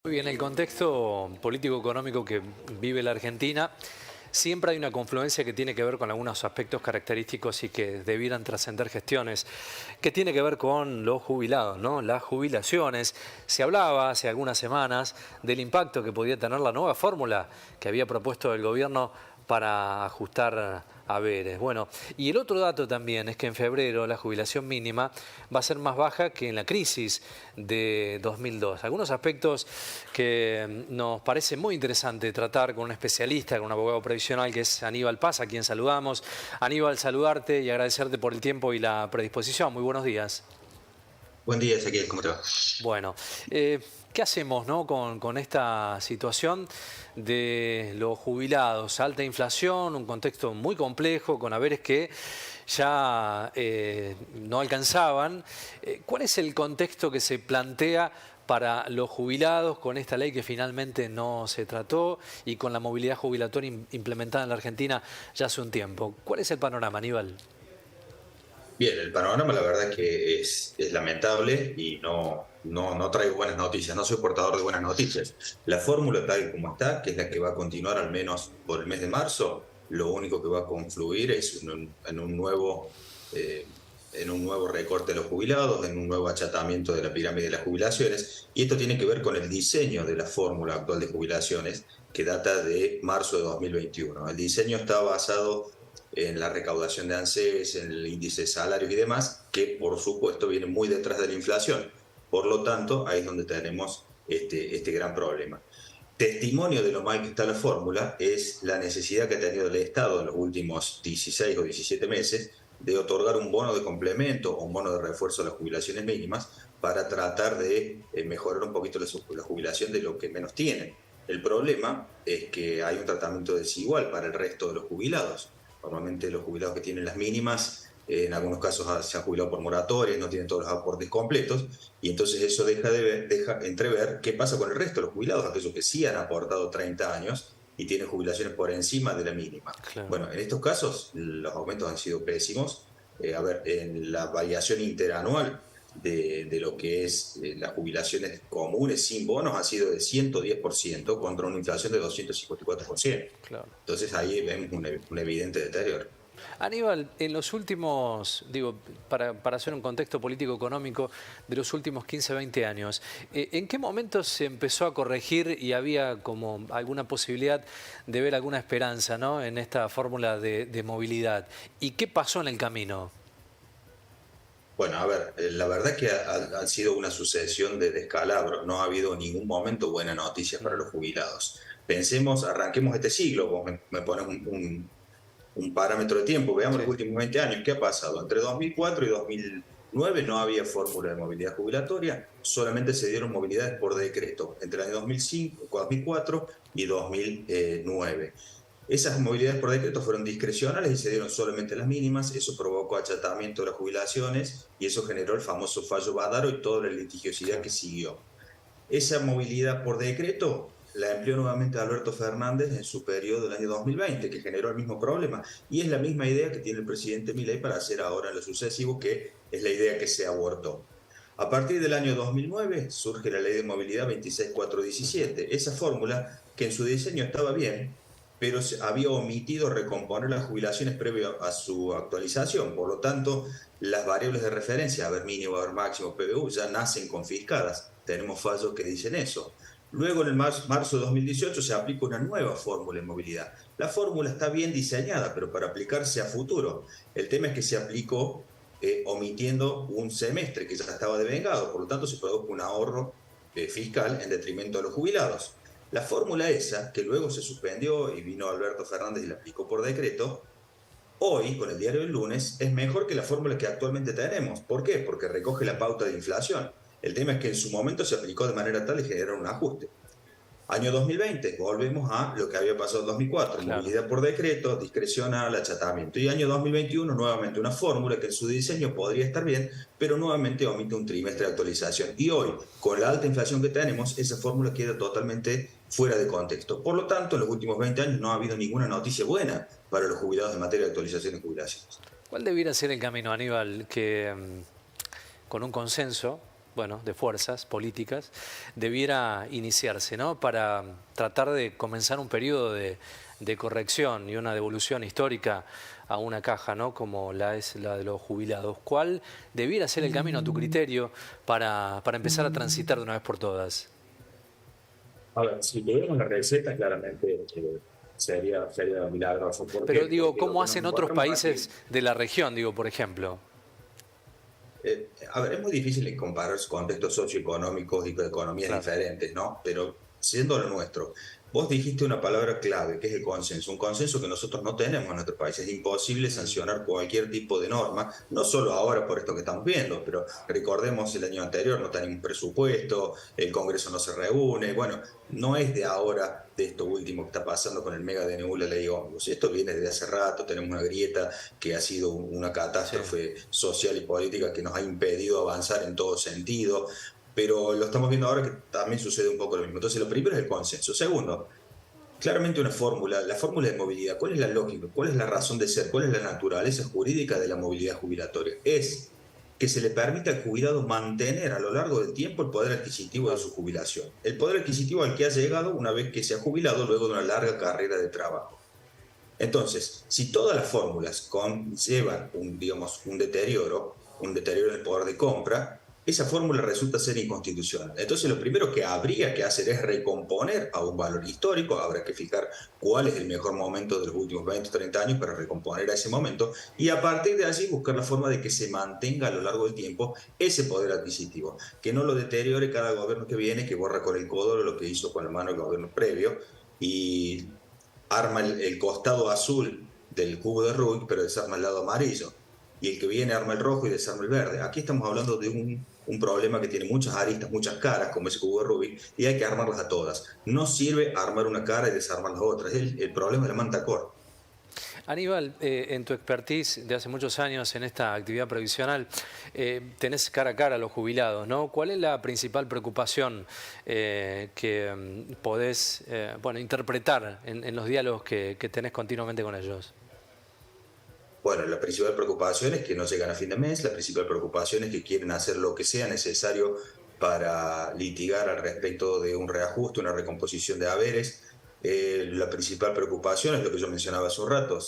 Muy bien, el contexto político-económico que vive la Argentina, siempre hay una confluencia que tiene que ver con algunos aspectos característicos y que debieran trascender gestiones, que tiene que ver con los jubilados, ¿no? Las jubilaciones. Se hablaba hace algunas semanas del impacto que podía tener la nueva fórmula que había propuesto el gobierno para ajustar haberes. Bueno, y el otro dato también es que en febrero la jubilación mínima va a ser más baja que en la crisis de 2002. Algunos aspectos que nos parece muy interesante tratar con un especialista, con un abogado previsional que es Aníbal Paz, a quien saludamos. Aníbal, saludarte y agradecerte por el tiempo y la predisposición. Muy buenos días. Buen día, Ezequiel, ¿cómo te va? Bueno, ¿qué hacemos, no, con esta situación de los jubilados? Alta inflación, un contexto muy complejo, con haberes que ya no alcanzaban. ¿Cuál es el contexto que se plantea para los jubilados con esta ley que finalmente no se trató y con la movilidad jubilatoria implementada en la Argentina ya hace un tiempo? ¿Cuál es el panorama, Aníbal? Bien, el panorama la verdad que es lamentable y no traigo buenas noticias, no soy portador de buenas noticias. La fórmula tal como está, que es la que va a continuar al menos por el mes de marzo, lo único que va a confluir es eh, en un nuevo recorte de los jubilados, en un nuevo achatamiento de la pirámide de las jubilaciones, y esto tiene que ver con el diseño de la fórmula actual de jubilaciones que data de marzo de 2021. El diseño está basado en la recaudación de ANSES, en el índice de salarios y demás, que por supuesto viene muy detrás de la inflación. Por lo tanto, ahí es donde tenemos este gran problema. Testimonio de lo mal que está la fórmula es la necesidad que ha tenido el Estado en los últimos 16 o 17 meses de otorgar un bono de complemento o un bono de refuerzo a las jubilaciones mínimas para tratar de mejorar un poquito la jubilación de los que menos tienen. El problema es que hay un tratamiento desigual para el resto de los jubilados. Normalmente los jubilados que tienen las mínimas, en algunos casos se han jubilado por moratorias, no tienen todos los aportes completos, y entonces eso deja entrever qué pasa con el resto de los jubilados, aquellos que sí han aportado 30 años y tienen jubilaciones por encima de la mínima. Claro. Bueno, en estos casos los aumentos han sido pésimos. A ver, en la variación interanual de lo que es las jubilaciones comunes sin bonos ha sido de 110% contra una inflación de 254%. Claro. Entonces ahí vemos un evidente deterioro. Aníbal, en los últimos, digo, para hacer un contexto político-económico de los últimos 15, 20 años, ¿en qué momento se empezó a corregir y había como alguna posibilidad de ver alguna esperanza, ¿no?, en esta fórmula de movilidad? ¿Y qué pasó en el camino? Bueno, a ver, la verdad que ha sido una sucesión de descalabros. No ha habido en ningún momento buena noticia para Mm. los jubilados. Pensemos, arranquemos este siglo, vos me pones un parámetro de tiempo, veamos Sí. los últimos 20 años, ¿qué ha pasado? Entre 2004 y 2009 no había fórmula de movilidad jubilatoria, solamente se dieron movilidades por decreto, entre el año 2005, 2004 y 2009. Esas movilidades por decreto fueron discrecionales y se dieron solamente las mínimas, eso provocó achatamiento de las jubilaciones y eso generó el famoso fallo Badaro y toda la litigiosidad que Claro. siguió. Esa movilidad por decreto la empleó nuevamente Alberto Fernández en su periodo del año 2020, que generó el mismo problema. Y es la misma idea que tiene el presidente Milei para hacer ahora en lo sucesivo, que es la idea que se abortó. A partir del año 2009 surge la ley de movilidad Ujú. 26417. Esa fórmula, que en su diseño estaba bien, pero se había omitido recomponer las jubilaciones previo a su actualización. Por lo tanto, las variables de referencia, haber mínimo, haber máximo, PBU, ya nacen confiscadas. Tenemos fallos que dicen eso. Luego, en el marzo de 2018, se aplica una nueva fórmula en movilidad. La fórmula está bien diseñada, pero para aplicarse a futuro. El tema es que se aplicó omitiendo un semestre que ya estaba devengado, por lo tanto se produjo un ahorro fiscal en detrimento de los jubilados. La fórmula esa, que luego se suspendió y vino Alberto Fernández y la aplicó por decreto, hoy, con el diario del lunes, es mejor que la fórmula que actualmente tenemos. ¿Por qué? Porque recoge la pauta de inflación. El tema es que en su momento se aplicó de manera tal de generar un ajuste. Año 2020, volvemos a lo que había pasado en 2004, Claro. movilidad por decreto, discrecional, achatamiento. Y año 2021, nuevamente una fórmula que en su diseño podría estar bien, pero nuevamente omite un trimestre de actualización. Y hoy, con la alta inflación que tenemos, esa fórmula queda totalmente fuera de contexto. Por lo tanto, en los últimos 20 años no ha habido ninguna noticia buena para los jubilados en materia de actualización de jubilaciones. ¿Cuál debiera ser el camino, Aníbal, que con un consenso bueno, de fuerzas políticas, debiera iniciarse, ¿no? Para tratar de comenzar un periodo de corrección y una devolución histórica a una caja, ¿no? Como es la de los jubilados. ¿Cuál debiera ser el camino a tu criterio para empezar a transitar de una vez por todas? A ver, si tuviéramos la receta, claramente sería milagroso. ¿Por Pero qué? digo, Porque lo ¿cómo que nos hacen otros encontramos países aquí, de la región, digo, por ejemplo? A ver, es muy difícil comparar contextos socioeconómicos y economías Claro. diferentes, ¿no? Pero siendo lo nuestro, vos dijiste una palabra clave, que es el consenso, un consenso que nosotros no tenemos en nuestro país. Es imposible Mm. sancionar cualquier tipo de norma, no solo ahora por esto que estamos viendo, pero recordemos el año anterior, no tenemos presupuesto, el Congreso no se reúne, bueno, no es de ahora, de esto último que está pasando con el mega DNU, la ley ómnibus. Esto viene desde hace rato, tenemos una grieta que ha sido una Sí. catástrofe social y política que nos ha impedido avanzar en todo sentido, pero lo estamos viendo ahora que también sucede un poco lo mismo. Entonces, lo primero es el consenso. Segundo, claramente una fórmula, la fórmula de movilidad. ¿Cuál es la lógica? ¿Cuál es la razón de ser? ¿Cuál es la naturaleza jurídica de la movilidad jubilatoria? Es que se le permite al jubilado mantener a lo largo del tiempo el poder adquisitivo de Claro. su jubilación. El poder adquisitivo al que ha llegado una vez que se ha jubilado luego de una larga carrera de trabajo. Entonces, si todas las fórmulas conllevan digamos, un deterioro del poder de compra, esa fórmula resulta ser inconstitucional. Entonces, lo primero que habría que hacer es recomponer a un valor histórico, habrá que fijar cuál es el mejor momento de los últimos 20 o 30 años para recomponer a ese momento y a partir de allí buscar la forma de que se mantenga a lo largo del tiempo ese poder adquisitivo, que no lo deteriore cada gobierno que viene, que borra con el codo lo que hizo con la mano el gobierno previo y arma el costado azul del cubo de Rubik, pero desarma el lado amarillo. Y el que viene arma el rojo y desarma el verde. Aquí estamos hablando de un problema que tiene muchas aristas, muchas caras, como ese cubo de Rubik, y hay que armarlas a todas. No sirve armar una cara y desarmar las otras. Es el problema de la manta core. Aníbal, en tu expertise de hace muchos años en esta actividad previsional, tenés cara a cara a los jubilados, ¿no? ¿Cuál es la principal preocupación que podés bueno, interpretar en los diálogos que tenés continuamente con ellos? Bueno, la principal preocupación es que no llegan a fin de mes, la principal preocupación es que quieren hacer lo que sea necesario para litigar al respecto de un reajuste, una recomposición de haberes. La principal preocupación es lo que yo mencionaba hace un rato.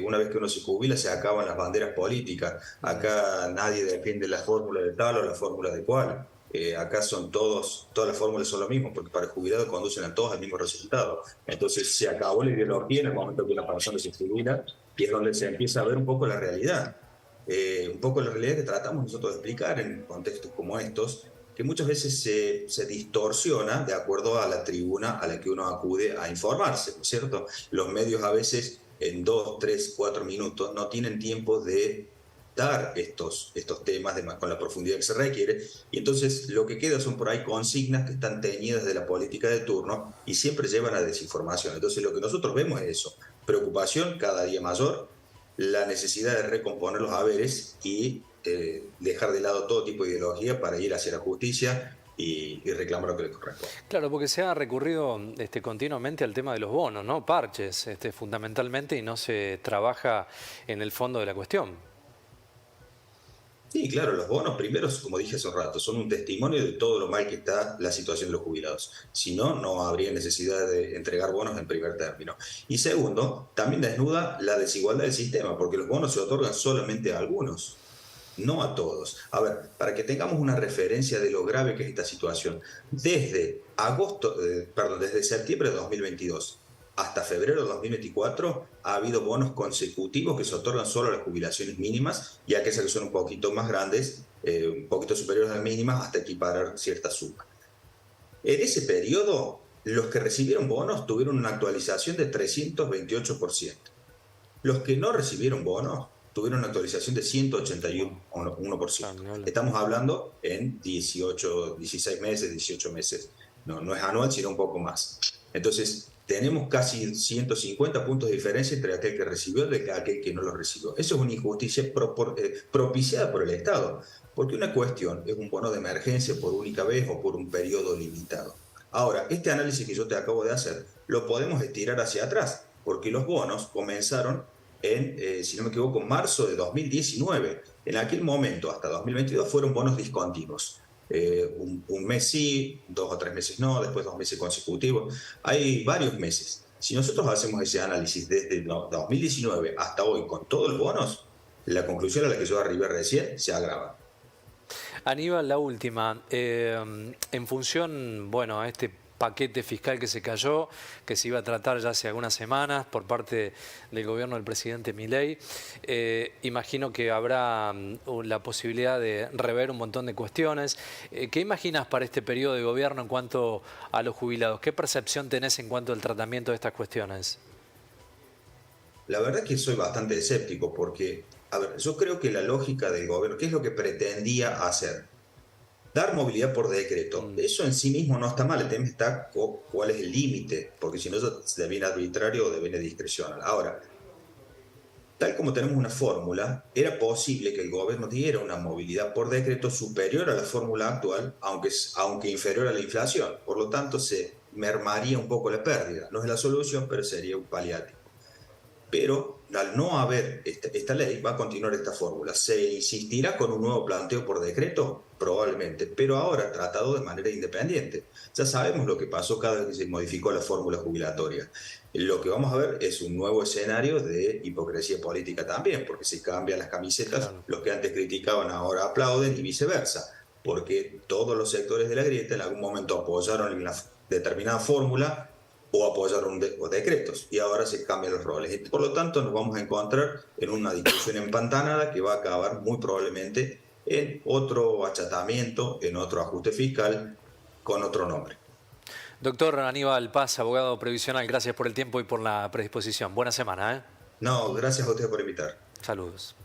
Una vez que uno se jubila se acaban las banderas políticas. Acá nadie defiende la fórmula de tal o la fórmula de cual. Acá son todas las fórmulas son lo mismo, porque para el jubilado conducen a todos al mismo resultado. Entonces se acabó la ideología en el momento que una persona se jubila, y es donde se empieza a ver un poco la realidad. Un poco la realidad que tratamos nosotros de explicar en contextos como estos, que muchas veces se distorsiona de acuerdo a la tribuna a la que uno acude a informarse, ¿no es cierto? Los medios a veces en 2, 3, 4 minutos no tienen tiempo de dar estos temas con la profundidad que se requiere, y entonces lo que queda son por ahí consignas que están teñidas de la política de turno y siempre llevan a desinformación. Entonces lo que nosotros vemos es eso, preocupación cada día mayor, la necesidad de recomponer los haberes y dejar de lado todo tipo de ideología para ir hacia la justicia y reclamar lo que le corresponde. Claro, porque se ha recurrido continuamente al tema de los bonos, ¿no? Parches, fundamentalmente, y no se trabaja en el fondo de la cuestión. Sí, claro, los bonos primeros, como dije hace un rato, son un testimonio de todo lo mal que está la situación de los jubilados. Si no, no habría necesidad de entregar bonos en primer término. Y segundo, también desnuda la desigualdad del sistema, porque los bonos se otorgan solamente a algunos, no a todos. A ver, para que tengamos una referencia de lo grave que es esta situación, desde septiembre de 2022 hasta febrero de 2024 ha habido bonos consecutivos que se otorgan solo a las jubilaciones mínimas y a aquellas que son un poquito más grandes, un poquito superiores a las mínimas, hasta equiparar cierta suma. En ese periodo, los que recibieron bonos tuvieron una actualización de 328%. Los que no recibieron bonos tuvieron una actualización de 181%. Estamos hablando en 16 meses, 18 meses. No es anual, sino un poco más. Entonces, tenemos casi 150 puntos de diferencia entre aquel que recibió y aquel que no lo recibió. Eso es una injusticia propiciada por el Estado, porque una cuestión es un bono de emergencia por única vez o por un periodo limitado. Ahora, este análisis que yo te acabo de hacer, lo podemos estirar hacia atrás, porque los bonos comenzaron en, si no me equivoco, marzo de 2019. En aquel momento, hasta 2022, fueron bonos discontinuos. un mes sí, 2 o 3 meses no, después 2 meses consecutivos. Hay varios meses. Si nosotros hacemos ese análisis desde 2019 hasta hoy con todos los bonos, la conclusión a la que yo arribé recién se agrava. Aníbal, la última. En función, bueno, a este paquete fiscal que se cayó, que se iba a tratar ya hace algunas semanas por parte del gobierno del presidente Milei, imagino que habrá la posibilidad de rever un montón de cuestiones. ¿Qué imaginas para este periodo de gobierno en cuanto a los jubilados? ¿Qué percepción tenés en cuanto al tratamiento de estas cuestiones? La verdad es que soy bastante escéptico porque, a ver, yo creo que la lógica del gobierno, ¿qué es lo que pretendía hacer? Dar movilidad por decreto. Eso en sí mismo no está mal, el tema está cuál es el límite, porque si no eso deviene arbitrario o deviene discrecional. Ahora, tal como tenemos una fórmula, era posible que el gobierno diera una movilidad por decreto superior a la fórmula actual, aunque inferior a la inflación. Por lo tanto, se mermaría un poco la pérdida. No es la solución, pero sería un paliativo. Pero al no haber esta ley, va a continuar esta fórmula. ¿Se insistirá con un nuevo planteo por decreto? Probablemente, pero ahora tratado de manera independiente. Ya sabemos lo que pasó cada vez que se modificó la fórmula jubilatoria. Lo que vamos a ver es un nuevo escenario de hipocresía política también, porque se cambian las camisetas, Claro. los que antes criticaban ahora aplauden y viceversa, porque todos los sectores de la grieta en algún momento apoyaron una determinada fórmula o apoyaron decretos, y ahora se cambian los roles. Por lo tanto, nos vamos a encontrar en una discusión empantanada que va a acabar muy probablemente en otro achatamiento, en otro ajuste fiscal, con otro nombre. Doctor Aníbal Paz, abogado previsional, gracias por el tiempo y por la predisposición. Buena semana, ¿eh? No, gracias a ustedes por invitar. Saludos.